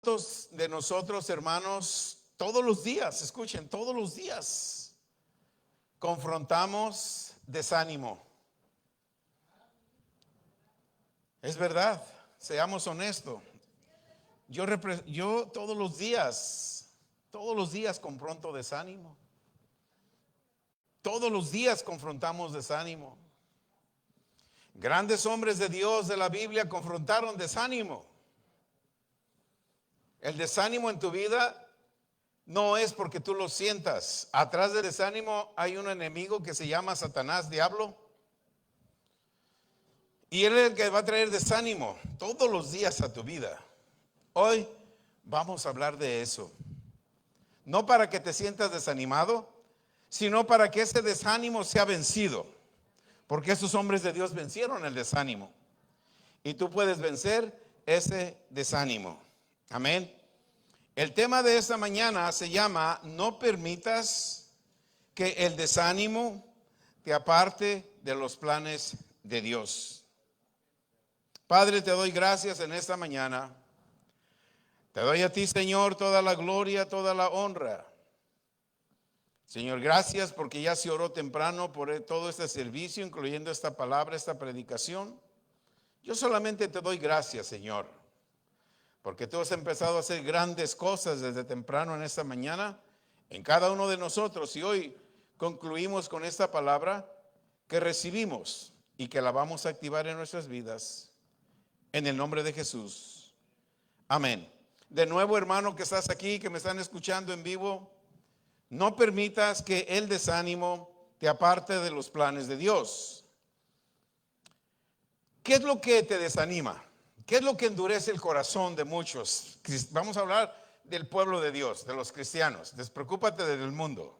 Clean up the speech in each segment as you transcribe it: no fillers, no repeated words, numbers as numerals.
¿Cuántos de nosotros, hermanos, todos los días, escuchen, todos los días confrontamos desánimo? Es verdad, seamos honestos. Yo todos los días confronto desánimo. Todos los días confrontamos desánimo. Grandes hombres de Dios de la Biblia confrontaron desánimo. El desánimo en tu vida no es porque tú lo sientas. Atrás del desánimo hay un enemigo que se llama Satanás, diablo. Y él es el que va a traer desánimo todos los días a tu vida. Hoy vamos a hablar de eso. No para que te sientas desanimado, sino para que ese desánimo sea vencido. Porque esos hombres de Dios vencieron el desánimo. Y tú puedes vencer ese desánimo. Amén. El tema de esta mañana se llama: no permitas que el desánimo te aparte de los planes de Dios. Padre, te doy gracias en esta mañana. Te doy a ti, Señor, toda la gloria, toda la honra. Señor, gracias porque ya se oró temprano por todo este servicio, incluyendo esta palabra, esta predicación. Yo solamente te doy gracias, Señor, porque tú has empezado a hacer grandes cosas desde temprano en esta mañana en cada uno de nosotros. Y hoy concluimos con esta palabra que recibimos y que la vamos a activar en nuestras vidas. En el nombre de Jesús. Amén. De nuevo, hermano que estás aquí, que me están escuchando en vivo, no permitas que el desánimo te aparte de los planes de Dios. ¿Qué es lo que te desanima? ¿Qué es lo que endurece el corazón de muchos? Vamos a hablar del pueblo de Dios, de los cristianos. Despreocúpate del mundo.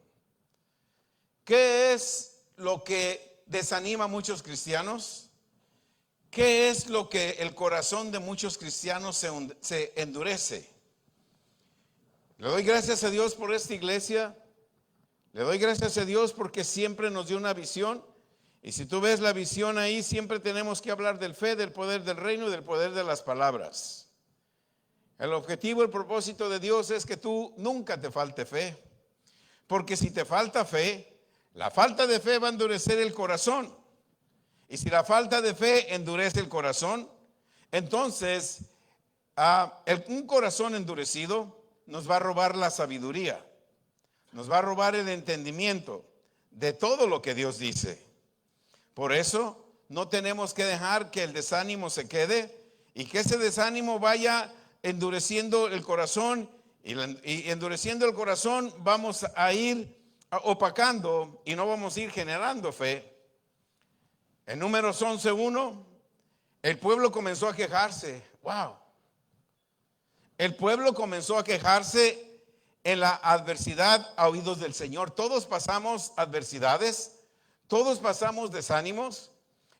¿Qué es lo que desanima a muchos cristianos? ¿Qué es lo que el corazón de muchos cristianos se endurece? Le doy gracias a Dios por esta iglesia. Le doy gracias a Dios porque siempre nos dio una visión. Y si tú ves la visión ahí, siempre tenemos que hablar del fe, del poder del reino y del poder de las palabras. El objetivo, el propósito de Dios es que tú nunca te falte fe. Porque si te falta fe, la falta de fe va a endurecer el corazón. Y si la falta de fe endurece el corazón, entonces un corazón endurecido nos va a robar la sabiduría, nos va a robar el entendimiento de todo lo que Dios dice. Por eso no tenemos que dejar que el desánimo se quede y que ese desánimo vaya endureciendo el corazón, y endureciendo el corazón vamos a ir opacando y no vamos a ir generando fe. En Números 11:1, el pueblo comenzó a quejarse. Wow. El pueblo comenzó a quejarse en la adversidad a oídos del Señor. Todos pasamos adversidades, todos pasamos desánimos.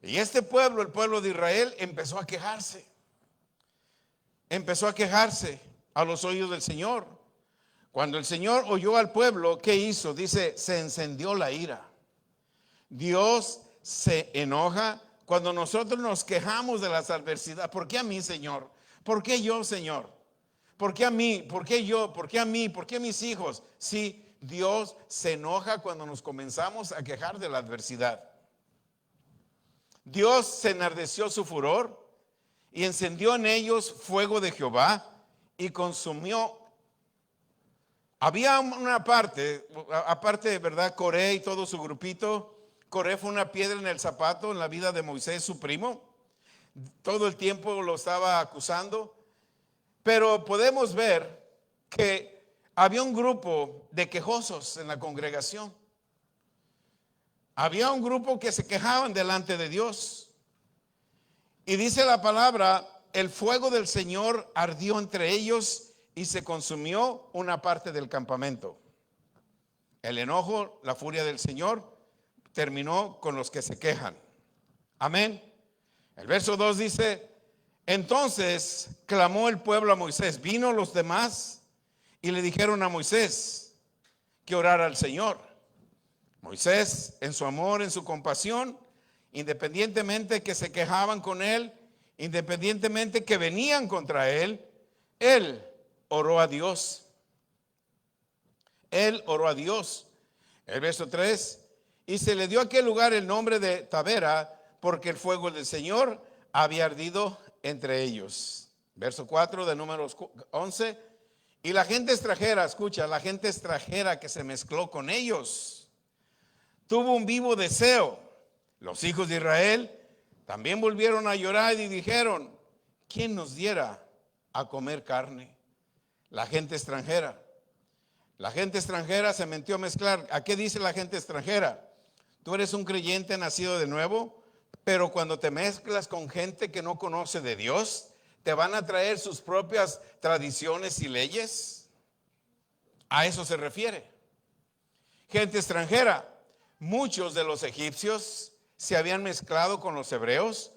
Y este pueblo, el pueblo de Israel, empezó a quejarse. Empezó a quejarse a los oídos del Señor. Cuando el Señor oyó al pueblo, ¿qué hizo? Dice, se encendió la ira. Dios se enoja cuando nosotros nos quejamos de las adversidades. ¿Por qué a mí, Señor? ¿Por qué yo, Señor? ¿Por qué a mí? ¿Por qué yo? ¿Por qué a mí? ¿Por qué mis hijos? Sí, Dios se enoja cuando nos comenzamos a quejar de la adversidad. Dios se enardeció su furor y encendió en ellos fuego de Jehová y consumió. Había una parte, aparte de verdad, Coré y todo su grupito. Coré fue una piedra en el zapato en la vida de Moisés, su primo. Todo el tiempo lo estaba acusando. Pero podemos ver que había un grupo de quejosos en la congregación. Había un grupo que se quejaban delante de Dios. Y dice la palabra, el fuego del Señor ardió entre ellos y se consumió una parte del campamento. El enojo, la furia del Señor terminó con los que se quejan. Amén. El verso 2 dice, entonces clamó el pueblo a Moisés. Vino los demás y le dijeron a Moisés que orara al Señor. Moisés, en su amor, en su compasión, independientemente que se quejaban con él, independientemente que venían contra él, él oró a Dios. Él oró a Dios. El verso 3, y se le dio a aquel lugar el nombre de Tabera, porque el fuego del Señor había ardido entre ellos. Verso 4 de Números 11, y la gente extranjera, escucha, la gente extranjera que se mezcló con ellos, tuvo un vivo deseo. Los hijos de Israel también volvieron a llorar y dijeron, ¿quién nos diera a comer carne? La gente extranjera. La gente extranjera se metió a mezclar. ¿A qué dice la gente extranjera? Tú eres un creyente nacido de nuevo, pero cuando te mezclas con gente que no conoce de Dios, te van a traer sus propias tradiciones y leyes. A eso se refiere. Gente extranjera. Muchos de los egipcios se habían mezclado con los hebreos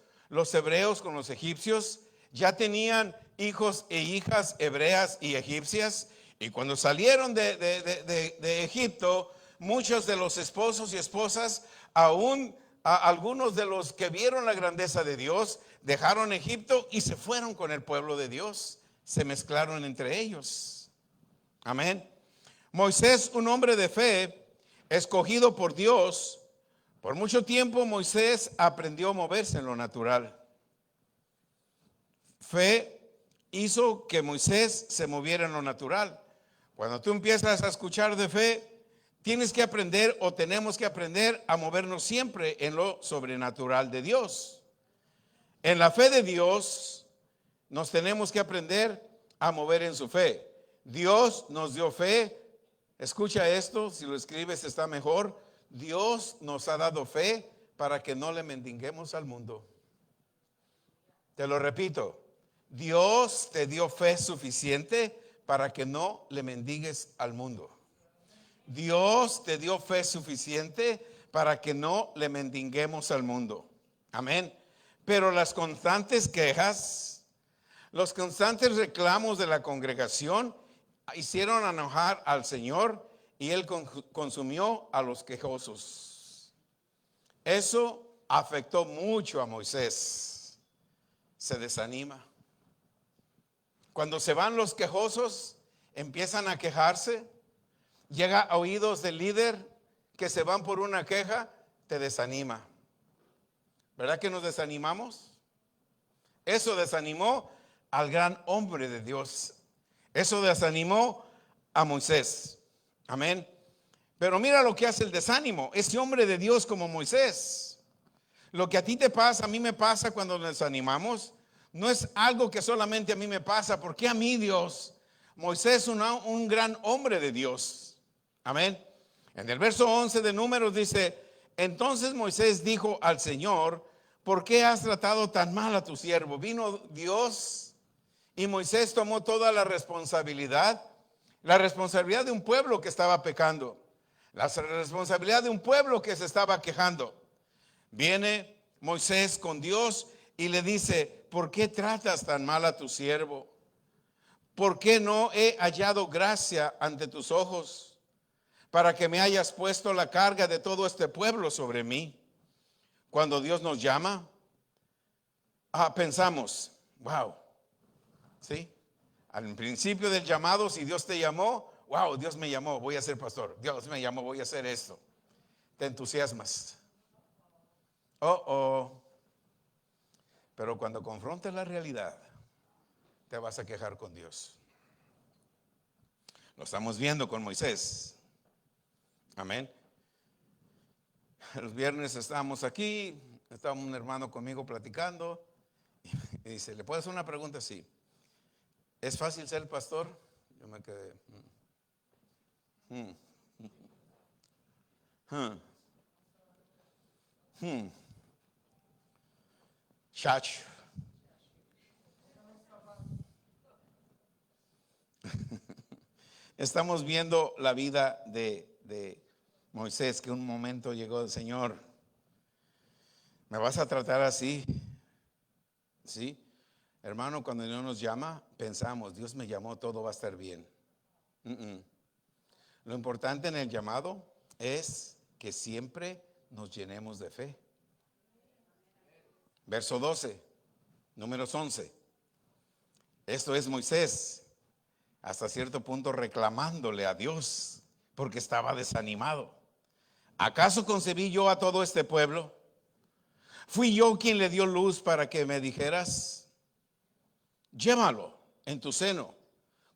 con los egipcios, ya tenían hijos e hijas hebreas y egipcias, y cuando salieron de Egipto, muchos de los esposos y esposas, aún algunos de los que vieron la grandeza de Dios, dejaron Egipto y se fueron con el pueblo de Dios, se mezclaron entre ellos. Amén. Moisés, un hombre de fe, escogido por Dios. Por mucho tiempo Moisés aprendió a moverse en lo natural. Fe hizo que Moisés se moviera en lo natural. Cuando tú empiezas a escuchar de fe, tienes que aprender o tenemos que aprender a movernos siempre en lo sobrenatural de Dios. En la fe de Dios nos tenemos que aprender a mover en su fe. Dios nos dio fe. Escucha esto, si lo escribes está mejor. Dios nos ha dado fe para que no le mendiguemos al mundo. Te lo repito, Dios te dio fe suficiente para que no le mendigues al mundo. Dios te dio fe suficiente para que no le mendiguemos al mundo. Amén. Pero las constantes quejas, los constantes reclamos de la congregación hicieron enojar al Señor y Él consumió a los quejosos. Eso afectó mucho a Moisés. Se desanima. Cuando se van los quejosos, empiezan a quejarse. Llega a oídos del líder que se van por una queja, te desanima. ¿Verdad que nos desanimamos? Eso desanimó al gran hombre de Dios. Eso desanimó a Moisés. Amén. Pero mira lo que hace el desánimo. Ese hombre de Dios como Moisés. Lo que a ti te pasa, a mí me pasa cuando nos desanimamos. No es algo que solamente a mí me pasa. ¿Por qué a mí, Dios? Moisés es un gran hombre de Dios. Amén. En el verso 11 de Números dice, entonces Moisés dijo al Señor, ¿por qué has tratado tan mal a tu siervo? Vino Dios y Moisés tomó toda la responsabilidad de un pueblo que estaba pecando, la responsabilidad de un pueblo que se estaba quejando. Viene Moisés con Dios y le dice, ¿por qué tratas tan mal a tu siervo? ¿Por qué no he hallado gracia ante tus ojos para que me hayas puesto la carga de todo este pueblo sobre mí? Cuando Dios nos llama, pensamos, wow, ¿sí? Al principio del llamado, si Dios te llamó, wow, Dios me llamó, voy a ser pastor. Dios me llamó, voy a hacer esto. Te entusiasmas. Pero cuando confrontes la realidad, te vas a quejar con Dios. Lo estamos viendo con Moisés. Amén. Los viernes estábamos aquí, estaba un hermano conmigo platicando y dice, ¿le puedo hacer una pregunta? Sí. ¿Es fácil ser pastor? Yo me quedé. Chacho. Estamos viendo la vida de Moisés, que un momento llegó el Señor. ¿Me vas a tratar así? ¿Sí? Hermano, cuando Dios nos llama, pensamos, Dios me llamó, todo va a estar bien. Lo importante en el llamado es que siempre nos llenemos de fe. Verso 12, Números 11. Esto es Moisés. hasta cierto punto reclamándole a Dios porque estaba desanimado. ¿Acaso concebí yo a todo este pueblo? ¿Fui yo quien le dio luz para que me dijeras, llévalo en tu seno,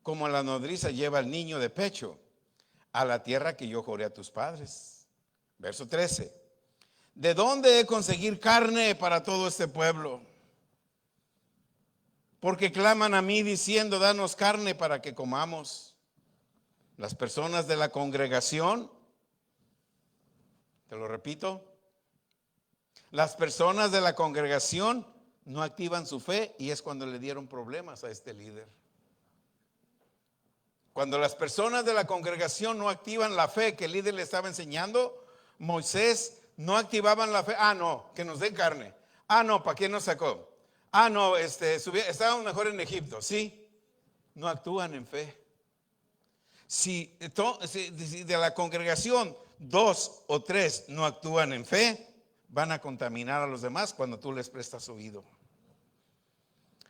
como la nodriza lleva al niño de pecho, a la tierra que yo juré a tus padres? Verso 13. ¿De dónde he de conseguir carne para todo este pueblo? Porque claman a mí diciendo, danos carne para que comamos. Las personas de la congregación, te lo repito, las personas de la congregación no activan su fe, y es cuando le dieron problemas a este líder. Cuando las personas de la congregación no activan la fe que el líder le estaba enseñando, Moisés no activaban la fe. No, que nos den carne. No, ¿para qué nos sacó? No, estábamos mejor en Egipto. Sí, no actúan en fe. Si de la congregación 2 o 3 no actúan en fe, van a contaminar a los demás cuando tú les prestas oído.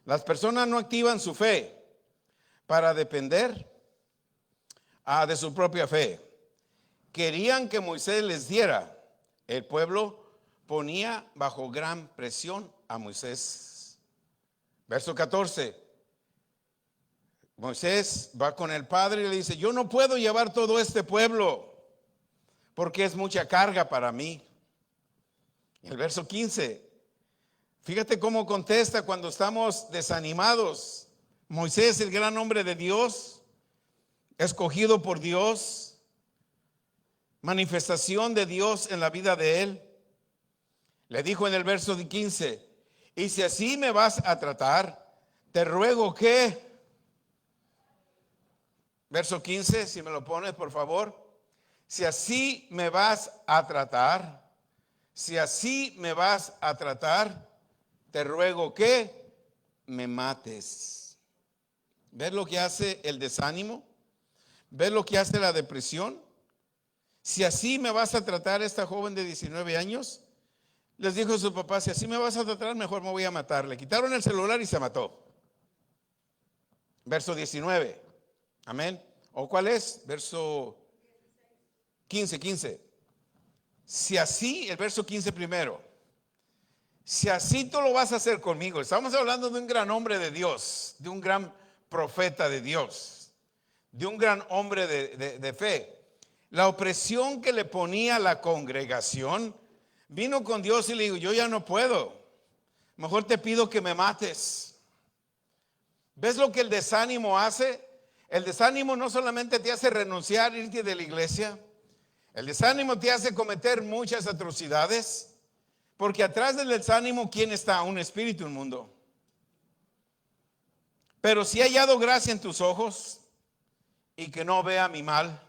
Las personas no activan su fe para depender de su propia fe. Querían que Moisés les diera. El pueblo ponía bajo gran presión a Moisés. Verso 14. Moisés va con el padre y le dice, yo no puedo llevar todo este pueblo porque es mucha carga para mí. El verso 15. Fíjate cómo contesta cuando estamos desanimados. Moisés, el gran hombre de Dios, escogido por Dios, manifestación de Dios en la vida de él, le dijo en el verso 15, y si así me vas a tratar, te ruego que, verso 15, si me lo pones por favor, si así me vas a tratar, si así me vas a tratar, te ruego que me mates. ¿Ves lo que hace el desánimo? ¿Ves lo que hace la depresión? Si así me vas a tratar, esta joven de 19 años, les dijo a su papá, si así me vas a tratar, mejor me voy a matar. Le quitaron el celular y se mató. Verso 19. Amén. ¿O cuál es? Verso 15. Si así, el verso 15 primero. Si así tú lo vas a hacer conmigo. Estamos hablando de un gran hombre de Dios, de un gran profeta de Dios, de un gran hombre de fe. La opresión que le ponía la congregación, vino con Dios y le dijo, yo ya no puedo, mejor te pido que me mates. ¿Ves lo que el desánimo hace? El desánimo no solamente te hace renunciar, irte de la iglesia. El desánimo te hace cometer muchas atrocidades. Porque atrás del desánimo, ¿quién está? Un espíritu inmundo. Pero si he hallado gracia en tus ojos y que no vea mi mal.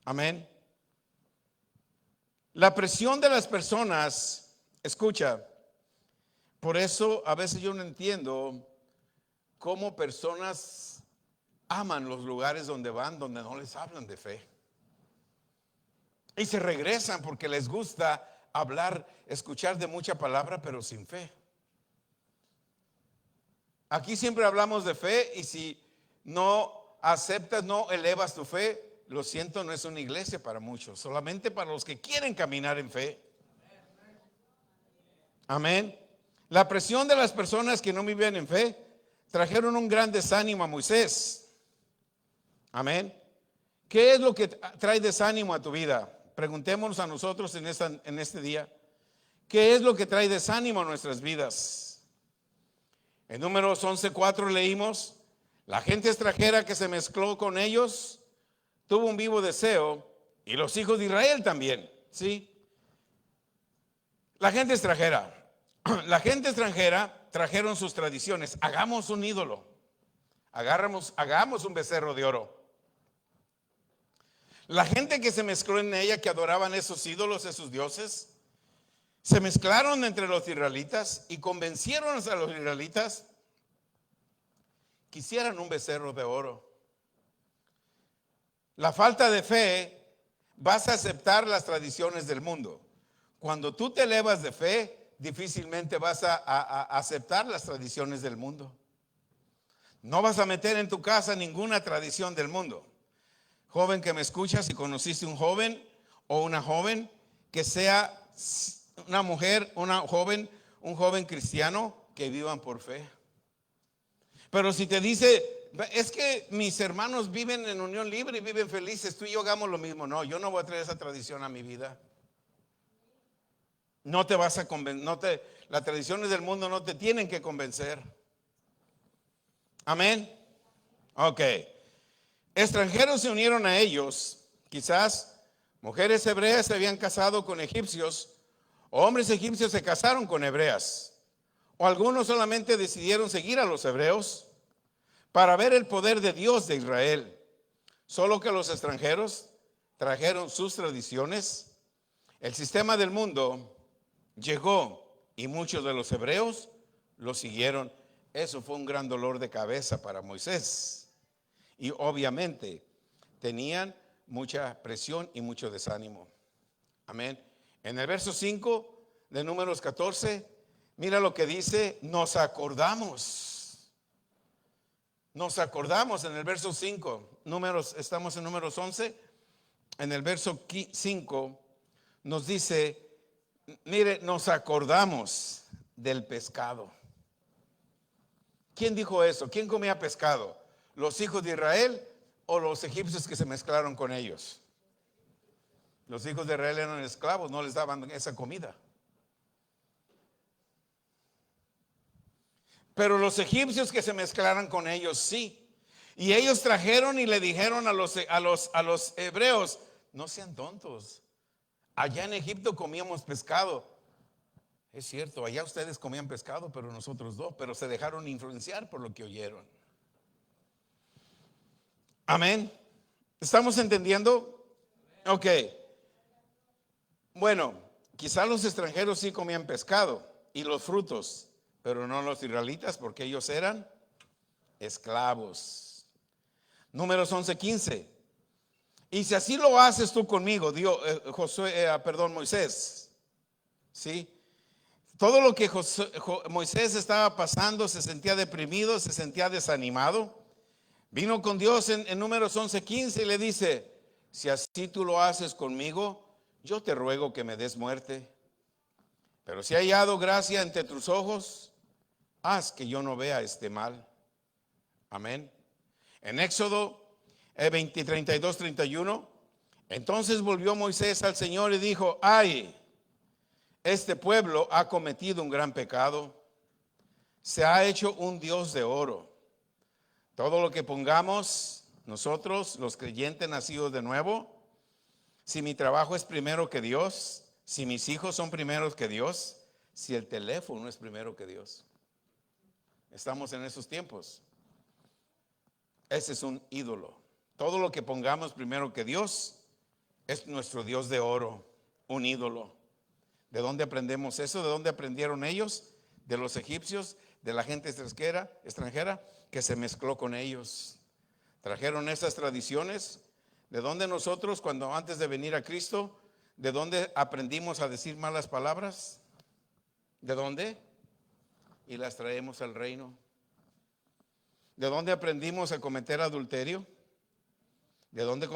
Amén. La presión de las personas, escucha, por eso a veces yo no entiendo cómo personas aman los lugares donde van, donde no les hablan de fe. Y se regresan porque les gusta hablar, escuchar de mucha palabra, pero sin fe. Aquí siempre hablamos de fe, y si no aceptas, no elevas tu fe, lo siento, no es una iglesia para muchos, solamente para los que quieren caminar en fe. Amén. La presión de las personas que no viven en fe trajeron un gran desánimo a Moisés. Amén. ¿Qué es lo que trae desánimo a tu vida? Preguntémonos a nosotros en este día, ¿qué es lo que trae desánimo a nuestras vidas? En Números 11:4 leímos, la gente extranjera que se mezcló con ellos tuvo un vivo deseo, y los hijos de Israel también, ¿sí? La gente extranjera trajeron sus tradiciones. Hagamos un ídolo, hagamos un becerro de oro. La gente que se mezcló en ella, que adoraban esos ídolos, esos dioses, se mezclaron entre los israelitas y convencieron a los israelitas que hicieran un becerro de oro. La falta de fe, vas a aceptar las tradiciones del mundo. Cuando tú te elevas de fe, difícilmente vas a aceptar las tradiciones del mundo. No vas a meter en tu casa ninguna tradición del mundo. Joven que me escuchas, si conociste un joven o una joven, que sea una mujer, un joven cristiano, que vivan por fe. Pero si te dice, es que mis hermanos viven en unión libre y viven felices, tú y yo hagamos lo mismo. No, yo no voy a traer esa tradición a mi vida. No te vas a convencer, las tradiciones del mundo no te tienen que convencer. Amén. Ok. Extranjeros se unieron a ellos. Quizás mujeres hebreas se habían casado con egipcios, o hombres egipcios se casaron con hebreas, o algunos solamente decidieron seguir a los hebreos para ver el poder de Dios de Israel. Solo que los extranjeros trajeron sus tradiciones. El sistema del mundo llegó y muchos de los hebreos lo siguieron. Eso fue un gran dolor de cabeza para Moisés. Y obviamente tenían mucha presión y mucho desánimo. Amén. En el verso 5 de Números 14, mira lo que dice: nos acordamos. Nos acordamos en el verso 5. Estamos en Números 11. En el verso 5 nos dice, mire, nos acordamos del pescado. ¿Quién dijo eso? ¿Quién comía pescado? ¿Los hijos de Israel o los egipcios que se mezclaron con ellos? Los hijos de Israel eran esclavos, no les daban esa comida. Pero los egipcios que se mezclaran con ellos, sí. Y ellos trajeron y le dijeron a los hebreos: no sean tontos. Allá en Egipto comíamos pescado. Es cierto, allá ustedes comían pescado, pero nosotros no. Pero se dejaron influenciar por lo que oyeron. Amén. ¿Estamos entendiendo? Ok. Bueno, quizás los extranjeros sí comían pescado y los frutos, pero no los israelitas, porque ellos eran esclavos. Números 11:15. Y si así lo haces tú conmigo, Moisés, ¿sí? Todo lo que Moisés estaba pasando, se sentía deprimido, se sentía desanimado. Vino con Dios en Números 11:15 y le dice: si así tú lo haces conmigo, yo te ruego que me des muerte. Pero si he hallado gracia entre tus ojos, haz que yo no vea este mal. Amén. En Éxodo 32:31, entonces volvió Moisés al Señor y dijo: ay, este pueblo ha cometido un gran pecado. Se ha hecho un Dios de oro. Todo lo que pongamos nosotros, los creyentes nacidos de nuevo, si mi trabajo es primero que Dios, si mis hijos son primeros que Dios, si el teléfono es primero que Dios. Estamos en esos tiempos. Ese es un ídolo. Todo lo que pongamos primero que Dios es nuestro Dios de oro, un ídolo. ¿De dónde aprendemos eso? ¿De dónde aprendieron ellos? De los egipcios, de la gente extranjera que se mezcló con ellos. Trajeron esas tradiciones. ¿De dónde nosotros, cuando antes de venir a Cristo, de dónde aprendimos a decir malas palabras? ¿De dónde? Y las traemos al reino. ¿De dónde aprendimos a cometer adulterio? ¿De dónde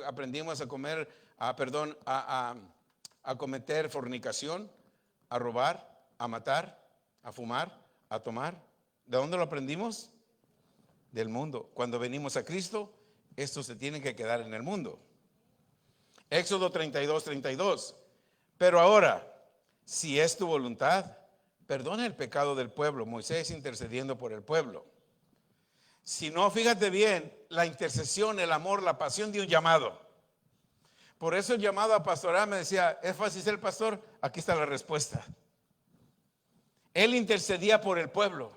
aprendimos a cometer fornicación, a robar, a matar, a fumar, a tomar? ¿De dónde lo aprendimos? Del mundo. Cuando venimos a Cristo, esto se tiene que quedar en el mundo. Éxodo 32:32. Pero ahora, si es tu voluntad, perdona el pecado del pueblo. Moisés intercediendo por el pueblo. Si no, fíjate bien, la intercesión, el amor, la pasión de un llamado. Por eso el llamado a pastoral, me decía: ¿es fácil ser pastor? Aquí está la respuesta. Él intercedía por el pueblo.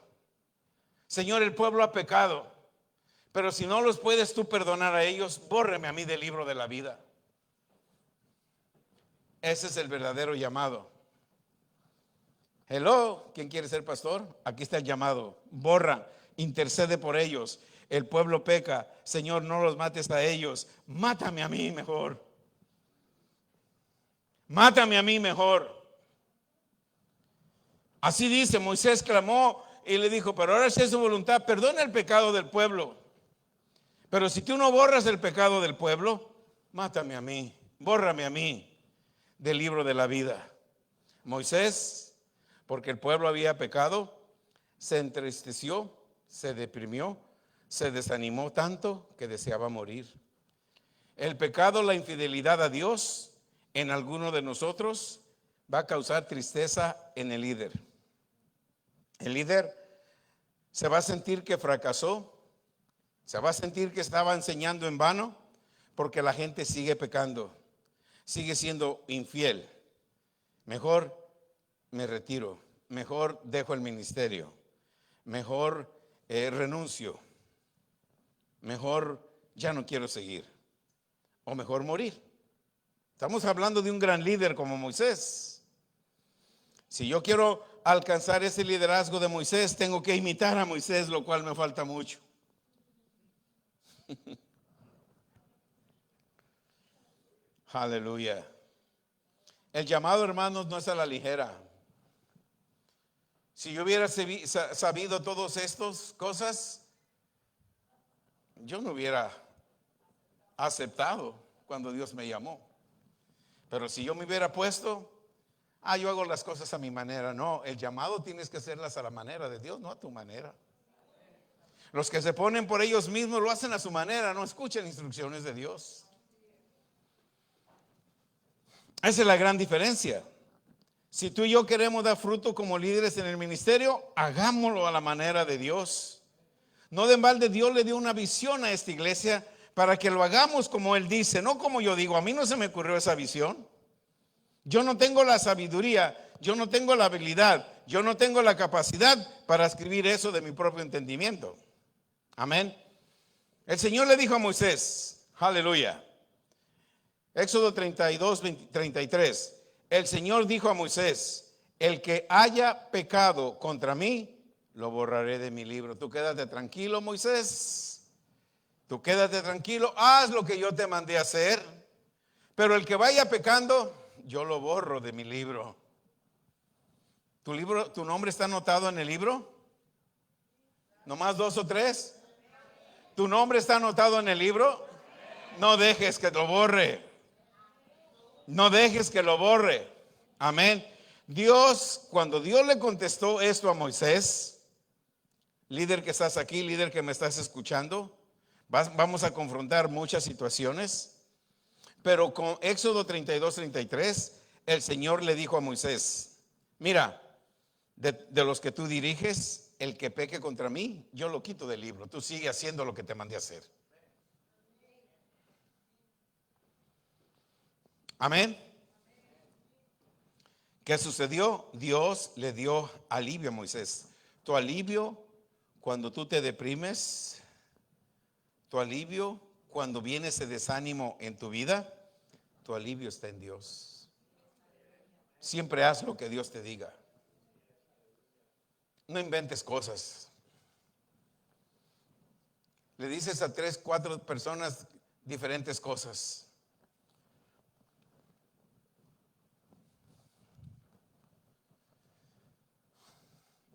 Señor, el pueblo ha pecado, pero si no los puedes tú perdonar a ellos, bórreme a mí del libro de la vida. Ese es el verdadero llamado. Hello, ¿quién quiere ser pastor? Aquí está el llamado. Borra, intercede por ellos. El pueblo peca. Señor, no los mates a ellos. Mátame a mí mejor. Mátame a mí mejor. Así dice, Moisés clamó y le dijo, pero ahora si es su voluntad, perdona el pecado del pueblo. Pero si tú no borras el pecado del pueblo, mátame a mí, bórrame a mí del libro de la vida. Moisés, porque el pueblo había pecado, se entristeció, se deprimió, se desanimó tanto que deseaba morir. El pecado, la infidelidad a Dios en alguno de nosotros va a causar tristeza en el líder. El líder se va a sentir que fracasó, se va a sentir que estaba enseñando en vano porque la gente sigue pecando, sigue siendo infiel. Mejor me retiro, mejor dejo el ministerio, mejor renuncio, mejor ya no quiero seguir, o mejor morir. Estamos hablando de un gran líder como Moisés. Si yo quiero alcanzar ese liderazgo de Moisés, tengo que imitar a Moisés, lo cual me falta mucho. Aleluya. El llamado, hermanos, no es a la ligera. Si yo hubiera sabido todas estas cosas, yo no hubiera aceptado cuando Dios me llamó. Pero si yo me hubiera puesto, yo hago las cosas a mi manera. No, el llamado tienes que hacerlas a la manera de Dios, no a tu manera. Los que se ponen por ellos mismos lo hacen a su manera, no escuchan instrucciones de Dios. Esa es la gran diferencia. Si tú y yo queremos dar fruto como líderes en el ministerio, hagámoslo a la manera de Dios. No de balde Dios le dio una visión a esta iglesia para que lo hagamos como Él dice, no como yo digo. A mí no se me ocurrió esa visión. Yo no tengo la sabiduría, yo no tengo la habilidad, yo no tengo la capacidad para escribir eso de mi propio entendimiento. Amén. El Señor le dijo a Moisés, aleluya. Éxodo 32, 33. El Señor dijo a Moisés, el que haya pecado contra mí, lo borraré de mi libro. Tú quédate tranquilo, Moisés. Tú quédate tranquilo, haz lo que yo te mandé a hacer. Pero el que vaya pecando, yo lo borro de mi libro. ¿Tu nombre está anotado en el libro? ¿Nomás 2 o 3? ¿Tu nombre está anotado en el libro? No dejes que lo borre. No dejes que lo borre. Amén. Dios, cuando Dios le contestó esto a Moisés, líder que estás aquí, líder que me estás escuchando, vamos a confrontar muchas situaciones. Pero con Éxodo 32, 33, el Señor le dijo a Moisés, mira, de los que tú diriges, el que peque contra mí, yo lo quito del libro. Tú sigue haciendo lo que te mandé a hacer. Amén. ¿Qué sucedió? Dios le dio alivio a Moisés. Tu alivio cuando tú te deprimes, tu alivio cuando viene ese desánimo en tu vida, tu alivio está en Dios. Siempre haz lo que Dios te diga. No inventes cosas. Le dices a 3, 4 personas diferentes cosas.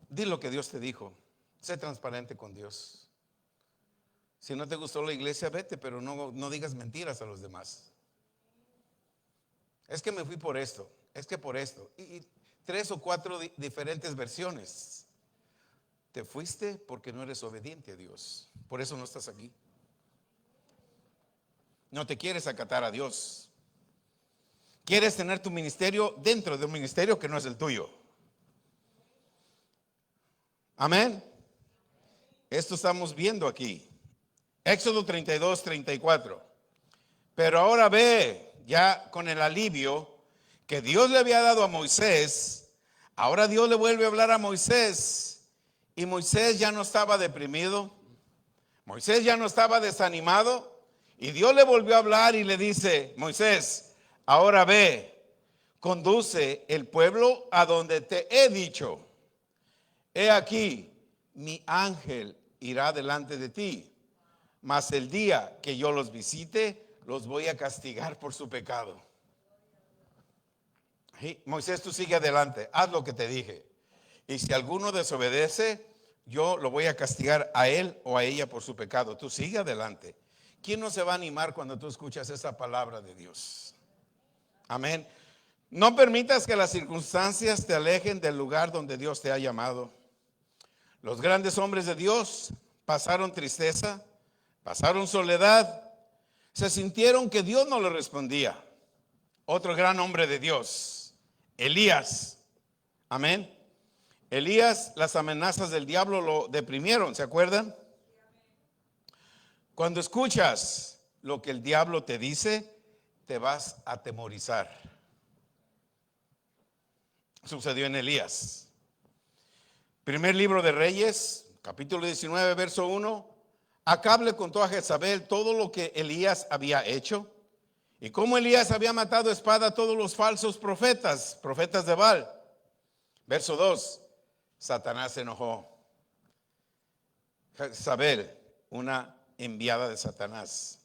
Di lo que Dios te dijo. Sé transparente con Dios. Si no te gustó la iglesia, vete, pero no digas mentiras a los demás. Es que me fui por esto, es que por esto. Y 3 o 4 diferentes versiones. Te fuiste porque no eres obediente a Dios. Por eso no estás aquí. No te quieres acatar a Dios. Quieres tener tu ministerio dentro de un ministerio que no es el tuyo. Amén. Esto estamos viendo aquí. Éxodo 32, 34. Pero ahora ve, ya con el alivio que Dios le había dado a Moisés, ahora Dios le vuelve a hablar a Moisés. Y Moisés ya no estaba deprimido. Moisés ya no estaba desanimado. Y Dios le volvió a hablar y le dice, Moisés, ahora ve, conduce el pueblo a donde te he dicho. He aquí, mi ángel irá delante de ti, mas el día que yo los visite, los voy a castigar por su pecado. Moisés, tú sigue adelante, haz lo que te dije. Y si alguno desobedece, yo lo voy a castigar a él o a ella por su pecado. Tú sigue adelante. ¿Quién no se va a animar cuando tú escuchas esa palabra de Dios? Amén. No permitas que las circunstancias te alejen del lugar donde Dios te ha llamado. Los grandes hombres de Dios pasaron tristeza, pasaron soledad, se sintieron que Dios no les respondía. Otro gran hombre de Dios, Elías. Amén. Elías, las amenazas del diablo lo deprimieron, ¿se acuerdan? Cuando escuchas lo que el diablo te dice, te vas a atemorizar. Sucedió en Elías. Primer libro de Reyes, capítulo 19, verso 1. Acab le contó a Jezabel todo lo que Elías había hecho y cómo Elías había matado a espada a todos los falsos profetas de Baal. Verso 2. Satanás se enojó. Jezabel, una enviada de Satanás.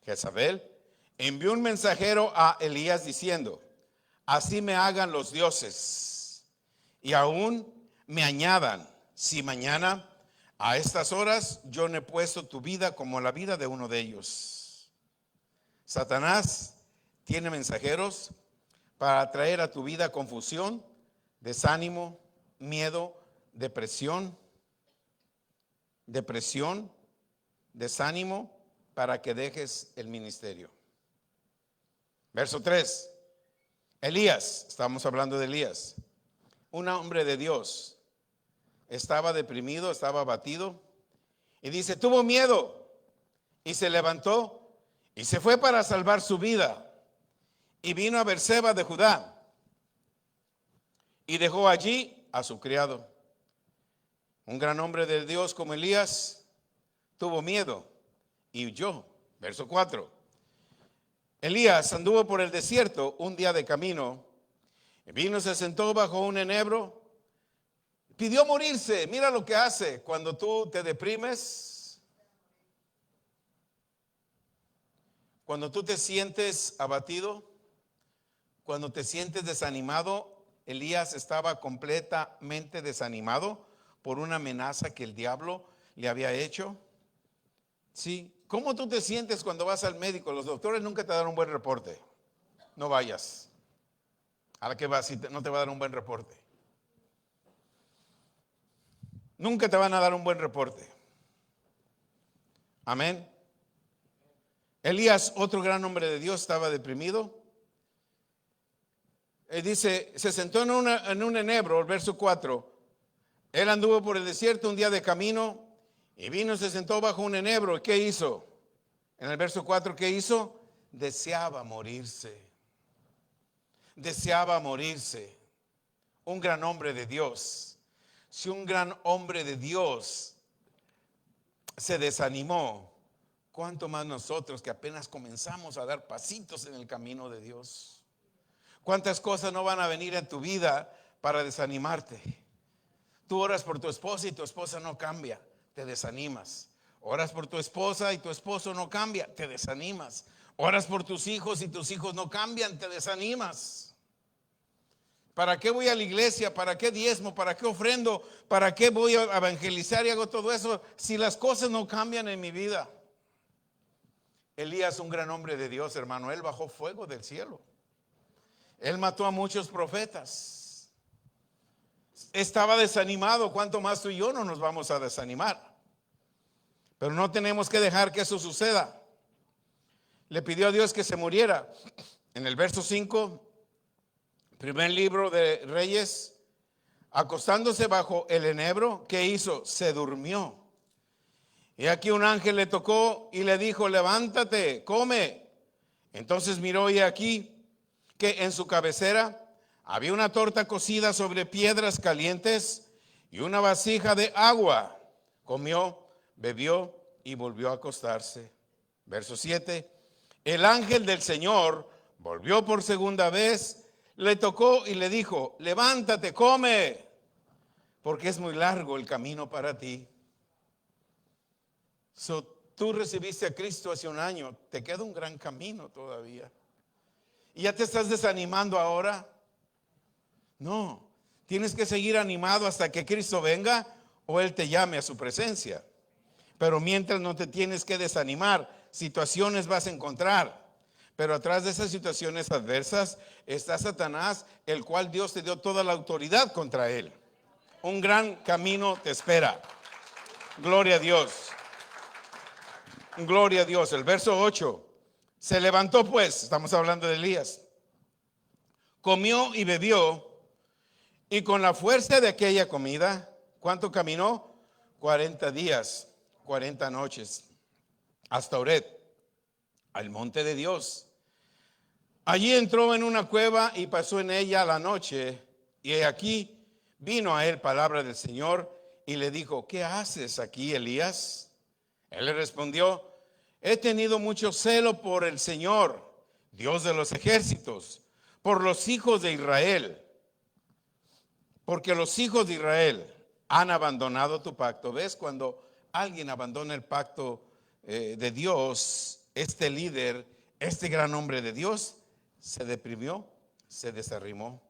Jezabel envió un mensajero a Elías diciendo: así me hagan los dioses y aún me añadan, si mañana a estas horas yo no he puesto tu vida como la vida de uno de ellos. Satanás tiene mensajeros para traer a tu vida confusión, desánimo, miedo, depresión, desánimo, para que dejes el ministerio. Verso 3. Elías, estamos hablando de Elías, un hombre de Dios, estaba deprimido, estaba abatido, y dice, tuvo miedo, y se levantó, y se fue para salvar su vida, y vino a Berseba de Judá, y dejó allí a su criado. Un gran hombre de Dios como Elías tuvo miedo y huyó. Verso 4. Elías anduvo por el desierto un día de camino, y vino, se sentó bajo un enebro, pidió morirse. Mira lo que hace cuando tú te deprimes, cuando tú te sientes abatido, cuando te sientes desanimado. Elías estaba completamente desanimado por una amenaza que el diablo le había hecho. Sí. ¿Cómo tú te sientes cuando vas al médico? Los doctores nunca te dan un buen reporte. No vayas. ¿A la que vas si no te va a dar un buen reporte? Nunca te van a dar un buen reporte. Amén. Elías, otro gran hombre de Dios, estaba deprimido. Dice, se sentó en un enebro, el verso 4. Él anduvo por el desierto un día de camino y vino, se sentó bajo un enebro. ¿Qué hizo? En el verso 4, ¿qué hizo? Deseaba morirse. Deseaba morirse. Un gran hombre de Dios. Si un gran hombre de Dios se desanimó, ¿cuánto más nosotros que apenas comenzamos a dar pasitos en el camino de Dios? ¿Cuántas cosas no van a venir en tu vida para desanimarte? Tú oras por tu esposa y tu esposa no cambia, te desanimas. Oras por tu esposa y tu esposo no cambia, te desanimas. Oras por tus hijos y tus hijos no cambian, te desanimas. ¿Para qué voy a la iglesia? ¿Para qué diezmo? ¿Para qué ofrendo? ¿Para qué voy a evangelizar y hago todo eso si las cosas no cambian en mi vida? Elías, un gran hombre de Dios, hermano, él bajó fuego del cielo. Él mató a muchos profetas. Estaba desanimado. ¿Cuánto más tú y yo no nos vamos a desanimar? Pero no tenemos que dejar que eso suceda. Le pidió a Dios que se muriera. En el verso 5, primer libro de Reyes, acostándose bajo el enebro, ¿qué hizo? Se durmió. Y aquí un ángel le tocó y le dijo, levántate, come. Entonces miró y aquí que en su cabecera había una torta cocida sobre piedras calientes y una vasija de agua. Comió, bebió y volvió a acostarse. Verso 7. El ángel del Señor volvió por segunda vez, le tocó y le dijo, levántate, come, porque es muy largo el camino para ti. Tú recibiste a Cristo hace un año, te queda un gran camino todavía. ¿Y ya te estás desanimando ahora? No, tienes que seguir animado hasta que Cristo venga o Él te llame a su presencia. Pero mientras no te tienes que desanimar, situaciones vas a encontrar. Pero atrás de esas situaciones adversas está Satanás, el cual Dios te dio toda la autoridad contra él. Un gran camino te espera. Gloria a Dios. Gloria a Dios. El verso 8. Se levantó pues, estamos hablando de Elías. Comió y bebió, y con la fuerza de aquella comida, ¿cuánto caminó? 40 días, 40 noches, hasta Horeb, al monte de Dios. Allí entró en una cueva y pasó en ella la noche, y aquí vino a él palabra del Señor, y le dijo: ¿qué haces aquí, Elías? Él le respondió: he tenido mucho celo por el Señor, Dios de los ejércitos, por los hijos de Israel, porque los hijos de Israel han abandonado tu pacto. ¿Ves? Cuando alguien abandona el pacto de Dios, este líder, este gran hombre de Dios, se deprimió, se desarrimó.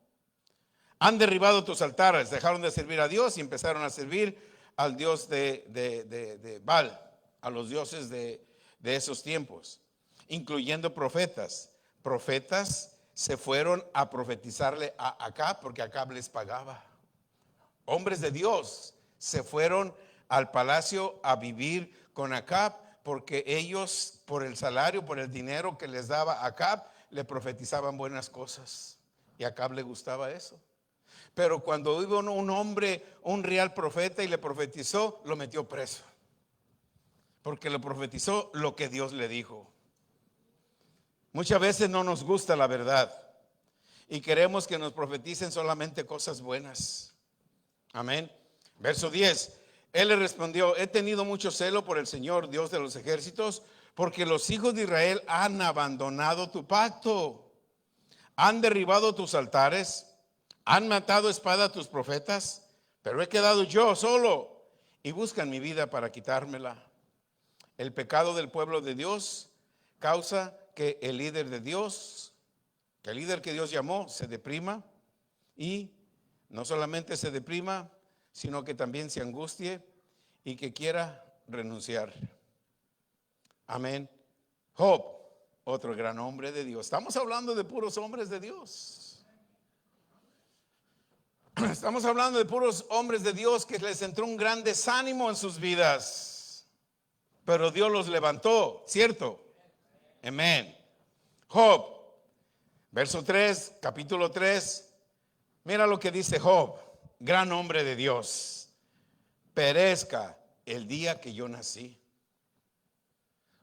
Han derribado tus altares, dejaron de servir a Dios y empezaron a servir al Dios de Baal, a los dioses de esos tiempos, incluyendo profetas. Profetas se fueron a profetizarle a Acab porque Acab les pagaba. Hombres de Dios se fueron al palacio a vivir con Acab porque ellos, por el salario, por el dinero que les daba Acab, le profetizaban buenas cosas. Y a Acab le gustaba eso. Pero cuando hubo un hombre, un real profeta, y le profetizó, lo metió preso. Porque le profetizó lo que Dios le dijo. Muchas veces no nos gusta la verdad y queremos que nos profeticen solamente cosas buenas. Amén. Verso 10. Él le respondió: he tenido mucho celo por el Señor, Dios de los ejércitos, porque los hijos de Israel han abandonado tu pacto, han derribado tus altares, han matado a espada a tus profetas, pero he quedado yo solo y buscan mi vida para quitármela. El pecado del pueblo de Dios causa que el líder de Dios, que el líder que Dios llamó, se deprima, y no solamente se deprima, sino que también se angustie y que quiera renunciar. Amén. Job, otro gran hombre de Dios. Estamos hablando de puros hombres de Dios. Estamos hablando de puros hombres de Dios que les entró un gran desánimo en sus vidas, pero Dios los levantó, ¿cierto? Amén. Job, verso 3, capítulo 3. Mira lo que dice Job, gran hombre de Dios. Perezca el día que yo nací.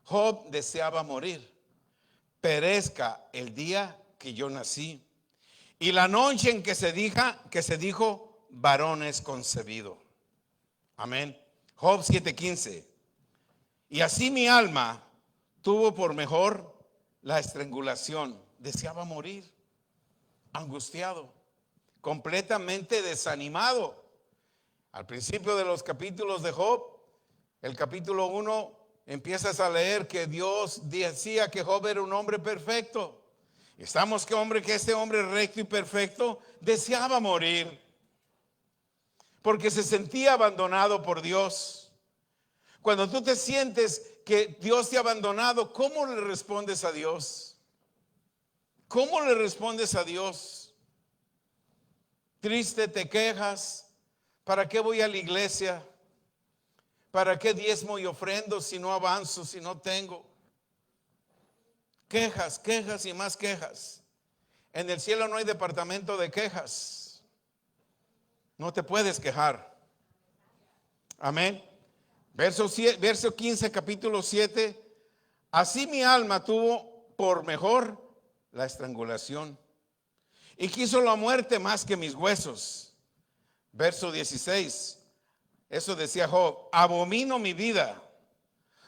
Job deseaba morir. Perezca el día que yo nací. Y la noche en que se dijo varón es concebido. Amén. Job 7:15. Y así mi alma tuvo por mejor la estrangulación. Deseaba morir, angustiado, completamente desanimado. Al principio de los capítulos de Job, el capítulo 1, empiezas a leer que Dios decía que Job era un hombre perfecto. Estamos que este hombre recto y perfecto deseaba morir porque se sentía abandonado por Dios. Cuando tú te sientes que Dios te ha abandonado, ¿cómo le respondes a Dios? ¿Cómo le respondes a Dios? Triste, te quejas. ¿Para qué voy a la iglesia? ¿Para qué diezmo y ofrendo si no avanzo, si no tengo? Quejas, quejas y más quejas. En el cielo no hay departamento de quejas. No te puedes quejar. Amén. Verso 15, capítulo 7. Así mi alma tuvo por mejor la estrangulación y quiso la muerte más que mis huesos. Verso 16. Eso decía Job: abomino mi vida,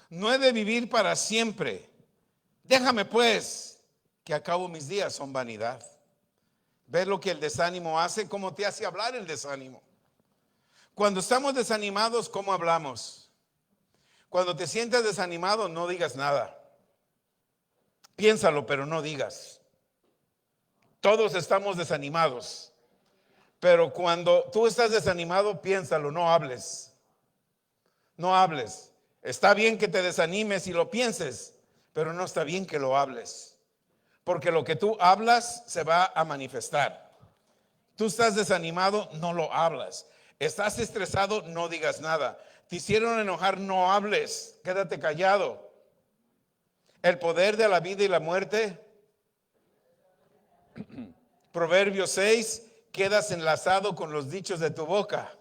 no he de vivir para siempre. Déjame pues, que acabo mis días son vanidad. ¿Ves lo que el desánimo hace? ¿Cómo te hace hablar el desánimo? Cuando estamos desanimados, ¿cómo hablamos? Cuando te sientas desanimado, no digas nada. Piénsalo, pero no digas. Todos estamos desanimados. Pero cuando tú estás desanimado, piénsalo, no hables. No hables. Está bien que te desanimes y lo pienses, pero no está bien que lo hables. Porque lo que tú hablas se va a manifestar. Tú estás desanimado, no lo hablas. Estás estresado, no digas nada. Te hicieron enojar, no hables. Quédate callado. El poder de la vida y la muerte. Proverbios 6, quedas enlazado con los dichos de tu boca.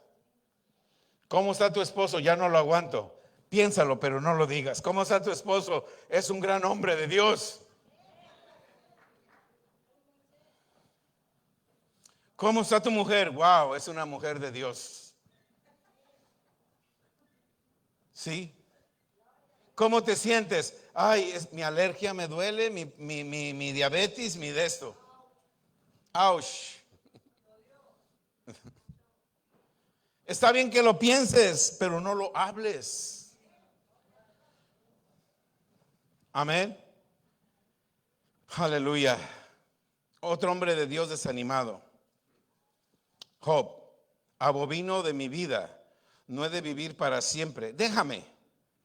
¿Cómo está tu esposo? Ya no lo aguanto. Piénsalo, pero no lo digas. ¿Cómo está tu esposo? Es un gran hombre de Dios. ¿Cómo está tu mujer? Wow, es una mujer de Dios. ¿Sí? ¿Cómo te sientes? Ay, mi alergia me duele, mi diabetes, mi de esto. Ouch. Está bien que lo pienses, pero no lo hables. Amén. Aleluya. Otro hombre de Dios desanimado. Job, abobino de mi vida, no he de vivir para siempre. Déjame,